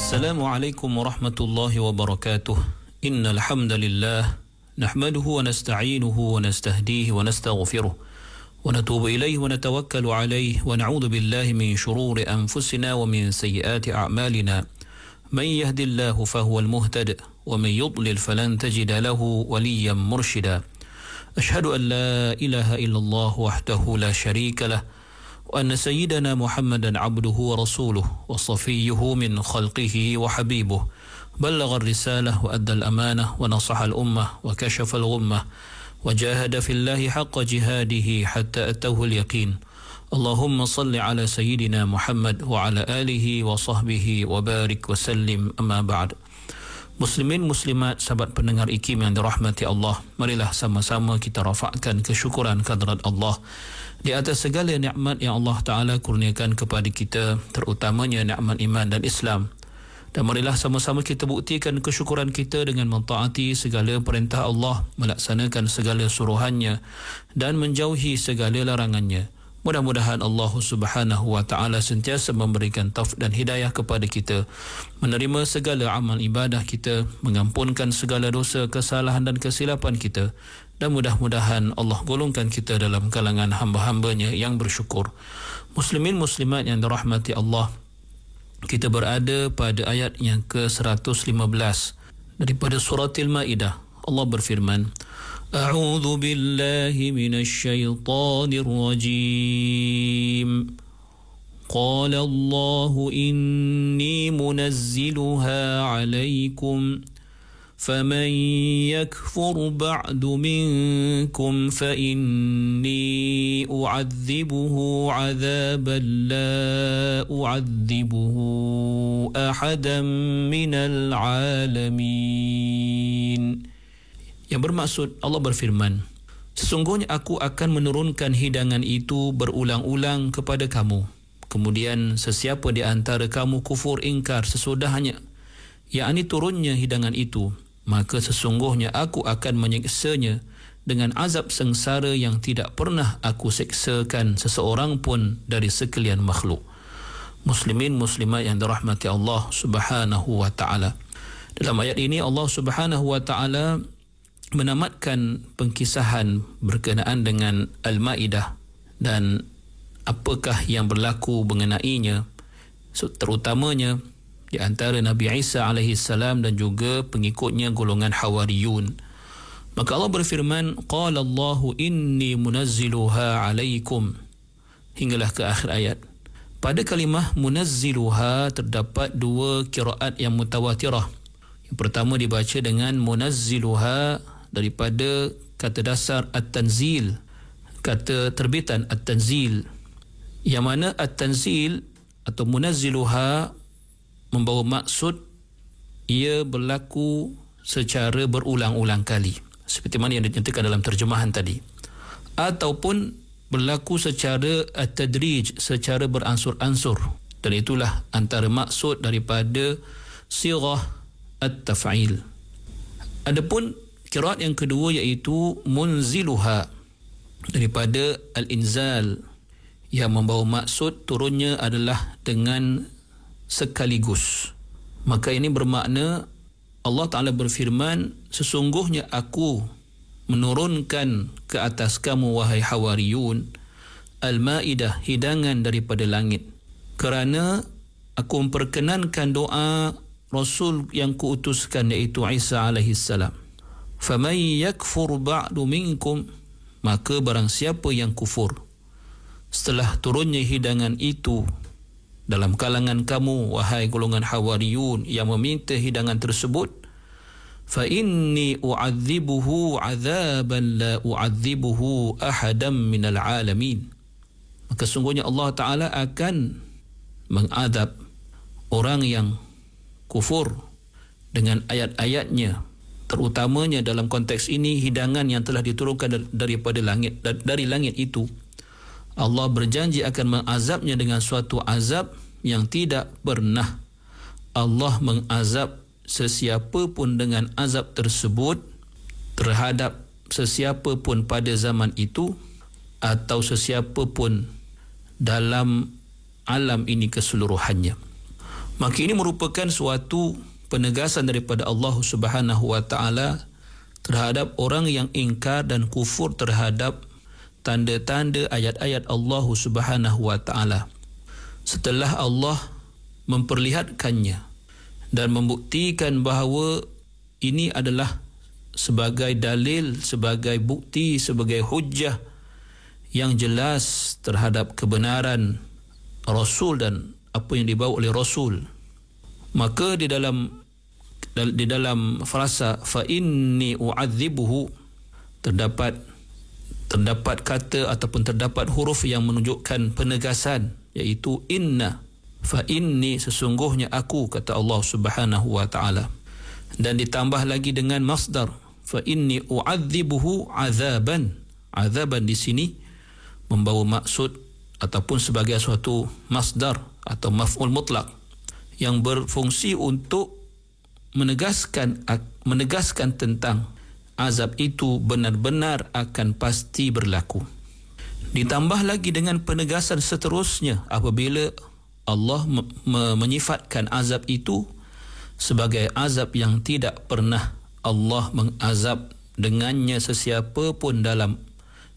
Assalamualaikum warahmatullahi wabarakatuh. Innal hamdalillah nahmaduhu wa nasta'inuhu wa nastahdihi wa nastaghfiruh wa natubu ilayhi wa natawakkalu alayhi wa na'udzu billahi min shururi anfusina wa min sayyiati a'malina. Man yahdihillahu fahuwal muhtadi wa man yudlil falan tajida lahu waliyyan murshida. Ashhadu an la ilaha illallah wahdahu la sharika lah وأن سيدنا محمدا عبده ورسوله وصفيه من خلقه وحبيبه بلغ الرسالة وأدى الأمانة ونصح الأمة وكشف الغمة وجاهد في الله حق جهاده حتى أتوه اليقين اللهم صل على سيدنا محمد وعلى آله وصحبه وبارك وسلم أما بعد. Muslimin muslimat, sahabat pendengar IKIM yang dirahmati Allah, marilah sama-sama kita rafakkan kesyukuran kehadrat Allah di atas segala nikmat yang Allah Ta'ala kurniakan kepada kita, terutamanya nikmat iman dan Islam. Dan marilah sama-sama kita buktikan kesyukuran kita dengan mentaati segala perintah Allah, melaksanakan segala suruhannya dan menjauhi segala larangannya. Mudah-mudahan Allah Subhanahu wa Ta'ala sentiasa memberikan taufik dan hidayah kepada kita, menerima segala amal ibadah kita, mengampunkan segala dosa, kesalahan dan kesilapan kita, dan mudah-mudahan Allah golongkan kita dalam kalangan hamba-hambanya yang bersyukur. Muslimin muslimat yang dirahmati Allah, kita berada pada ayat yang ke-115 daripada surah Al-Ma'idah. Allah berfirman, A'udzu billahi minasy syaithanir rajim. Qala Allahu inni munazziluha 'alaikum faman yakfur ba'du minkum fa inni u'adzibuhu 'adzaban la u'adzibuhu ahadan minal 'alamin. Yang bermaksud, Allah berfirman, sesungguhnya aku akan menurunkan hidangan itu berulang-ulang kepada kamu. Kemudian sesiapa di antara kamu kufur ingkar sesudahnya, yakni turunnya hidangan itu, maka sesungguhnya aku akan menyiksanya dengan azab sengsara yang tidak pernah aku seksakan seseorang pun dari sekalian makhluk. Muslimin muslimat yang dirahmati Allah Subhanahu wa Ta'ala, dalam ayat ini Allah Subhanahu wa Ta'ala menamatkan pengkisahan berkenaan dengan Al-Ma'idah dan apakah yang berlaku mengenainya, terutamanya di antara Nabi Isa AS dan juga pengikutnya golongan Hawariyun. Maka Allah berfirman, Qala Allahu inni munazziluha 'alaikum, hinggalah ke akhir ayat. Pada kalimah munazziluha terdapat dua qiraat yang mutawatirah. Yang pertama dibaca dengan munazziluha daripada kata dasar at-tanzil, kata terbitan at-tanzil, yang mana at-tanzil atau munazziluha membawa maksud ia berlaku secara berulang-ulang kali, seperti mana yang dinyatakan dalam terjemahan tadi, ataupun berlaku secara at-tadrij, secara beransur-ansur, dan itulah antara maksud daripada sirah at-taf'il. Adapun qiraat yang kedua iaitu munziluha daripada al-inzal, yang membawa maksud turunnya adalah dengan sekaligus. Maka ini bermakna Allah Ta'ala berfirman, sesungguhnya aku menurunkan ke atas kamu wahai Hawariyun Al-Ma'idah, hidangan daripada langit, kerana aku memperkenankan doa Rasul yang kuutuskan iaitu Isa alaihissalam. Faman yakfur ba'du minkum, maka barang siapa yang kufur setelah turunnya hidangan itu dalam kalangan kamu wahai golongan Hawariyun yang meminta hidangan tersebut, fa inni u'adzibuhu 'adzaban la u'adzibuhu ahadan minal 'alamin, maka sungguhnya Allah Ta'ala akan mengadab orang yang kufur dengan ayat-ayatnya, terutamanya dalam konteks ini hidangan yang telah diturunkan daripada langit, dari langit itu. Allah berjanji akan mengazabnya dengan suatu azab yang tidak pernah Allah mengazab sesiapa pun dengan azab tersebut terhadap sesiapa pun pada zaman itu atau sesiapa pun dalam alam ini keseluruhannya. Maka ini merupakan suatu penegasan daripada Allah Subhanahu wa taala terhadap orang yang ingkar dan kufur terhadap tanda-tanda ayat-ayat Allah Subhanahu wa taala. Setelah Allah memperlihatkannya dan membuktikan bahawa ini adalah sebagai dalil, sebagai bukti, sebagai hujjah yang jelas terhadap kebenaran Rasul dan apa yang dibawa oleh Rasul. Maka di dalam frasa fa inni u'adzibuhu terdapat kata ataupun terdapat huruf yang menunjukkan penegasan, iaitu inna, fa inni, sesungguhnya aku, kata Allah Subhanahu wa taala. Dan ditambah lagi dengan masdar fa inni u'adzibuhu azaban. Azaban di sini membawa maksud ataupun sebagai suatu masdar atau maf'ul mutlak yang berfungsi untuk menegaskan tentang azab itu benar-benar akan pasti berlaku. Ditambah lagi dengan penegasan seterusnya apabila Allah menyifatkan azab itu sebagai azab yang tidak pernah Allah mengazab dengannya sesiapa pun dalam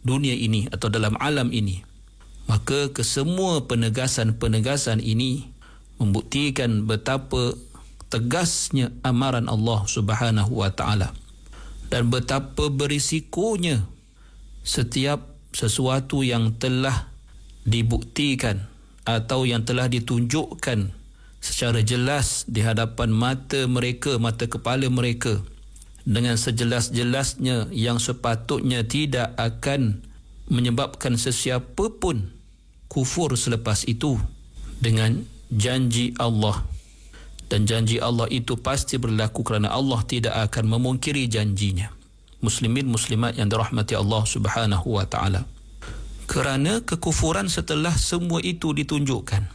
dunia ini atau dalam alam ini. Maka kesemua penegasan-penegasan ini membuktikan betapa tegasnya amaran Allah Subhanahu wa taala dan betapa berisikonya setiap sesuatu yang telah dibuktikan atau yang telah ditunjukkan secara jelas di hadapan mata mereka, mata kepala mereka, dengan sejelas-jelasnya yang sepatutnya tidak akan menyebabkan sesiapa pun kufur selepas itu dengan janji Allah. Dan janji Allah itu pasti berlaku kerana Allah tidak akan memungkiri janjinya. Muslimin muslimat yang dirahmati Allah Subhanahu wa taala. Kerana kekufuran setelah semua itu ditunjukkan,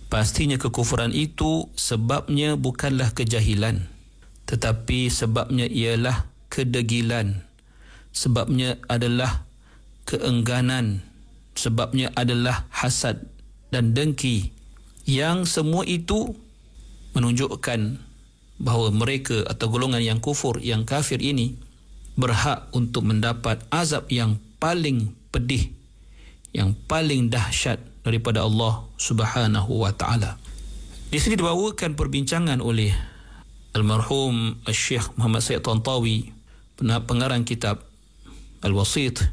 pastinya kekufuran itu sebabnya bukanlah kejahilan, tetapi sebabnya ialah kedegilan, sebabnya adalah keengganan, sebabnya adalah hasad dan dengki, yang semua itu menunjukkan bahawa mereka atau golongan yang kufur, yang kafir ini berhak untuk mendapat azab yang paling pedih, yang paling dahsyat daripada Allah Subhanahu wa taala. Di sini dibawakan perbincangan oleh almarhum Syekh Muhammad Sayyid Tantawi, pengarang kitab Al-Wasit,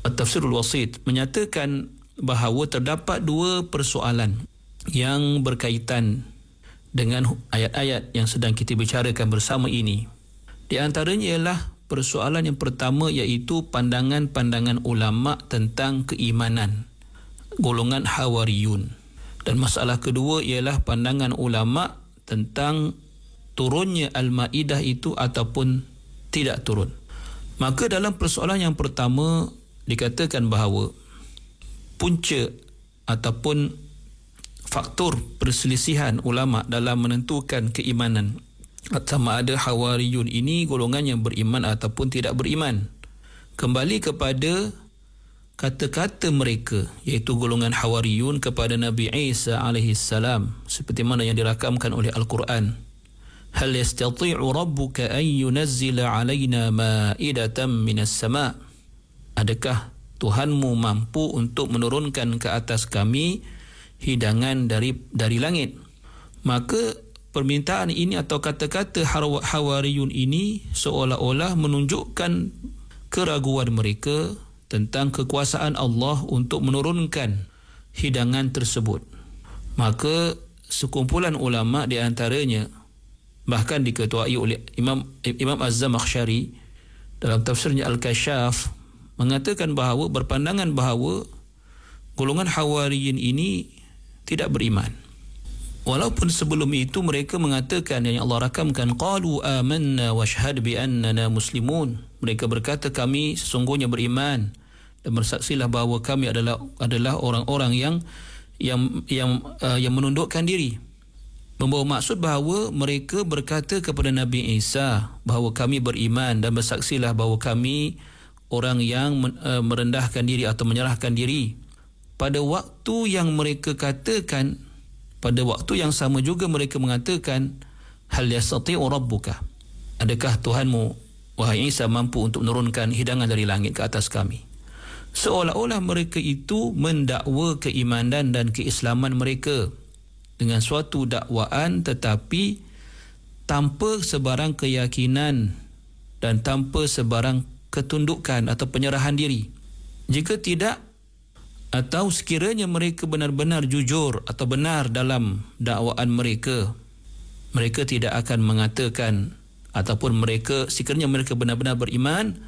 At-Tafsirul Wasit, menyatakan bahawa terdapat dua persoalan yang berkaitan dengan ayat-ayat yang sedang kita bicarakan bersama ini. Di antaranya ialah persoalan yang pertama, iaitu pandangan-pandangan ulama tentang keimanan, golongan Hawariyun. Dan masalah kedua ialah pandangan ulama tentang turunnya Al-Ma'idah itu ataupun tidak turun. Maka dalam persoalan yang pertama dikatakan bahawa punca ataupun faktor perselisihan ulama dalam menentukan keimanan sama ada Hawariyun ini golongan yang beriman ataupun tidak beriman, kembali kepada kata-kata mereka, iaitu golongan Hawariyun kepada Nabi Isa AS, seperti mana yang dirakamkan oleh Al-Quran. Hal yastati'u rabbuka an yunazzila alaina ma'idatan minas sama'. Adakah Tuhanmu mampu untuk menurunkan ke atas kami hidangan dari langit? Maka permintaan ini atau kata-kata Hawariyun ini seolah-olah menunjukkan keraguan mereka tentang kekuasaan Allah untuk menurunkan hidangan tersebut. Maka sekumpulan ulama di antaranya bahkan diketuai oleh Imam Az-Zamakhsyari dalam tafsirnya Al-Kashaf mengatakan bahawa, berpandangan bahawa golongan Hawariyun ini tidak beriman. Walaupun sebelum itu mereka mengatakan, yang Allah rakamkan, qalu amanna washhad bi annana muslimun. Mereka berkata, kami sesungguhnya beriman dan bersaksilah bahawa kami adalah orang-orang yang menundukkan diri. Membawa maksud bahawa mereka berkata kepada Nabi Isa bahawa kami beriman dan bersaksilah bahawa kami orang yang merendahkan diri atau menyerahkan diri. Pada waktu yang mereka katakan pada waktu yang sama juga mereka mengatakan, hal yastati'u rabbuka, adakah Tuhanmu wahai Isa mampu untuk menurunkan hidangan dari langit ke atas kami? Seolah-olah mereka itu mendakwa keimanan dan keislaman mereka dengan suatu dakwaan tetapi tanpa sebarang keyakinan dan tanpa sebarang ketundukan atau penyerahan diri. Jika tidak, atau sekiranya mereka benar-benar jujur atau benar dalam dakwaan mereka, mereka tidak akan mengatakan, ataupun mereka sekiranya mereka benar-benar beriman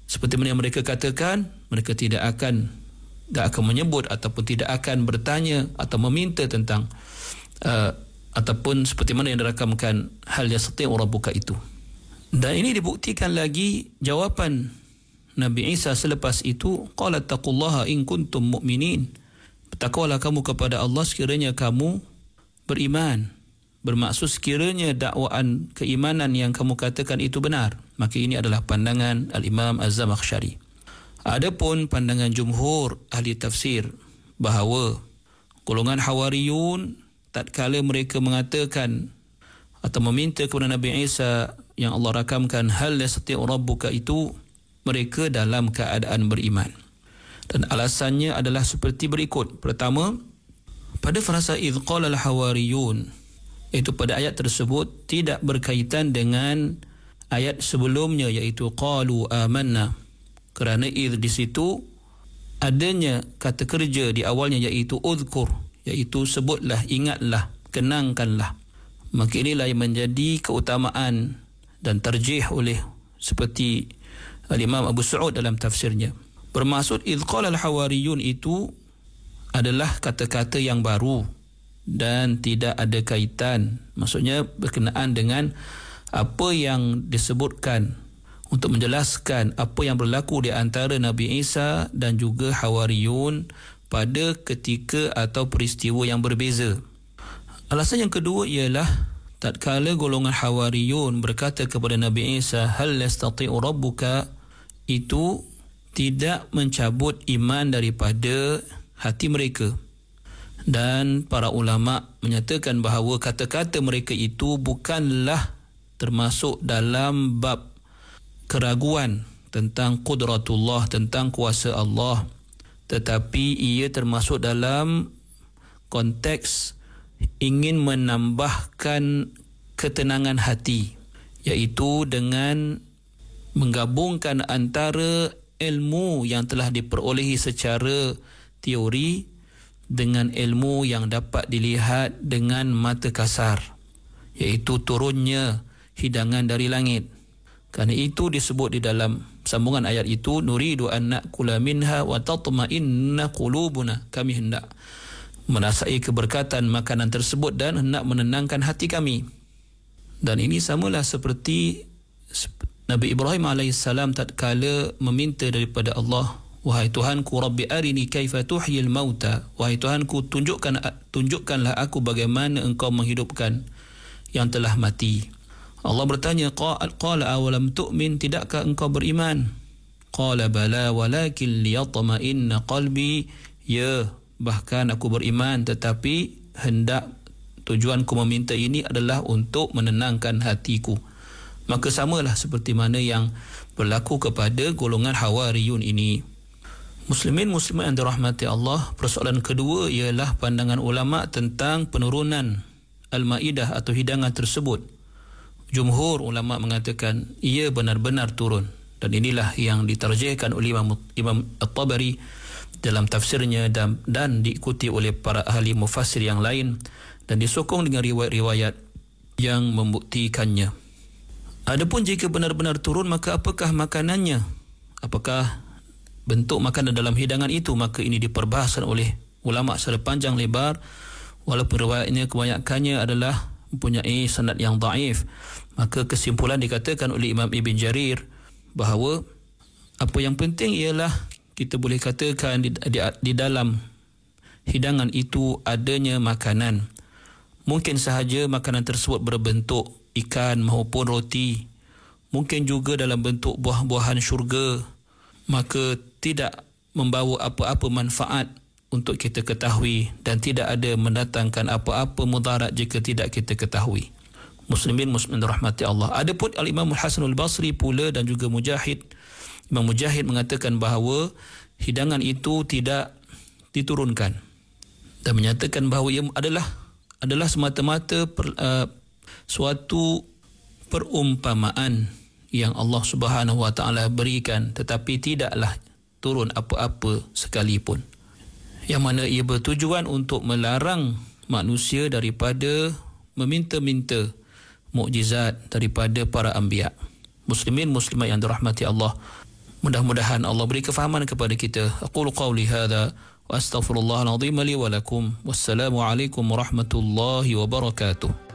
seperti mana yang mereka katakan, mereka tidak akan menyebut ataupun tidak akan bertanya atau meminta tentang ataupun seperti mana yang dirakamkan hal yastati'u rabbuka itu. Dan ini dibuktikan lagi jawapan Nabi Isa selepas itu, qala taqullaha in kuntum mu'minin, bertakwalah kamu kepada Allah sekiranya kamu beriman. Bermaksud sekiranya dakwaan keimanan yang kamu katakan itu benar. Maka ini adalah pandangan Al-Imam Az-Zamakhsyari. Adapun pandangan jumhur ahli tafsir bahawa golongan Hawariyun tatkala mereka mengatakan atau meminta kepada Nabi Isa yang Allah rakamkan hal yastati'u rabbuka itu, mereka dalam keadaan beriman. Dan alasannya adalah seperti berikut. Pertama, pada frasa idh qala al-hawariyun, itu pada ayat tersebut tidak berkaitan dengan ayat sebelumnya iaitu qalu amanna. Kerana idh di situ adanya kata kerja di awalnya iaitu udhkur, iaitu sebutlah, ingatlah, kenangkanlah. Maka inilah yang menjadi keutamaan dan tarjih oleh seperti Al-Imam Abu Su'ud dalam tafsirnya. Bermaksud idh qala al-hawariyun itu adalah kata-kata yang baru dan tidak ada kaitan. Maksudnya berkenaan dengan apa yang disebutkan untuk menjelaskan apa yang berlaku di antara Nabi Isa dan juga Hawariyun pada ketika atau peristiwa yang berbeza. Alasan yang kedua ialah tatkala golongan Hawariyun berkata kepada Nabi Isa hal yastati'u rabbuka, itu tidak mencabut iman daripada hati mereka. Dan para ulama menyatakan bahawa kata-kata mereka itu bukanlah termasuk dalam bab keraguan tentang qudratullah, tentang kuasa Allah, tetapi ia termasuk dalam konteks ingin menambahkan ketenangan hati, iaitu dengan menggabungkan antara ilmu yang telah diperolehi secara teori dengan ilmu yang dapat dilihat dengan mata kasar, iaitu turunnya hidangan dari langit. Kerana itu disebut di dalam sambungan ayat itu, nuridu an na'kula minha wa tatma'inna qulubuna, kami hendak merasai keberkatan makanan tersebut dan hendak menenangkan hati kami. Dan ini samalah seperti Nabi Ibrahim AS tatkala meminta daripada Allah, wahai Tuhanku, Rabbi arini kaifa tuhyil mauta, wahai Tuhanku, tunjukkanlah aku bagaimana engkau menghidupkan yang telah mati. Allah bertanya, qala awalam tu'min, tidakkah engkau beriman? Qala bala walakin liyatma'inna qalbi, ya, bahkan aku beriman, tetapi hendak tujuanku meminta ini adalah untuk menenangkan hatiku. Maka samalah seperti mana yang berlaku kepada golongan Hawariyun ini. Muslimin muslimat yang dirahmati Allah, persoalan kedua ialah pandangan ulama tentang penurunan Al-Ma'idah atau hidangan tersebut. Jumhur ulama mengatakan ia benar-benar turun, dan inilah yang ditarjihkan oleh Imam At-Tabari dalam tafsirnya dan diikuti oleh para ahli mufassir yang lain dan disokong dengan riwayat-riwayat yang membuktikannya. Adapun jika benar-benar turun, maka apakah makanannya? Apakah bentuk makanan dalam hidangan itu? Maka ini diperbahasan oleh ulama secara panjang lebar, walaupun riwayatnya kebanyakannya adalah mempunyai sanad yang dhaif. Maka kesimpulan dikatakan oleh Imam Ibn Jarir bahawa apa yang penting ialah kita boleh katakan di dalam hidangan itu adanya makanan. Mungkin sahaja makanan tersebut berbentuk ikan maupun roti, mungkin juga dalam bentuk buah-buahan syurga, maka tidak membawa apa-apa manfaat untuk kita ketahui dan tidak ada mendatangkan apa-apa mudarat jika tidak kita ketahui. Muslimin rahmati Allah. Adapun Al-Imam Al-Hasan Al-Basri pula dan juga Mujahid, Imam Mujahid mengatakan bahawa hidangan itu tidak diturunkan dan menyatakan bahawa ia adalah semata-mata suatu perumpamaan yang Allah Subhanahu wa taala berikan, tetapi tidaklah turun apa-apa sekalipun, yang mana ia bertujuan untuk melarang manusia daripada meminta-minta mukjizat daripada para anbiya. Muslimin muslimat yang dirahmati Allah, mudah-mudahan Allah beri kefahaman kepada kita. Aqulu qawli hadza wa astaghfirullahal azim li wa lakum. Wassalamu alaikum warahmatullahi wabarakatuh.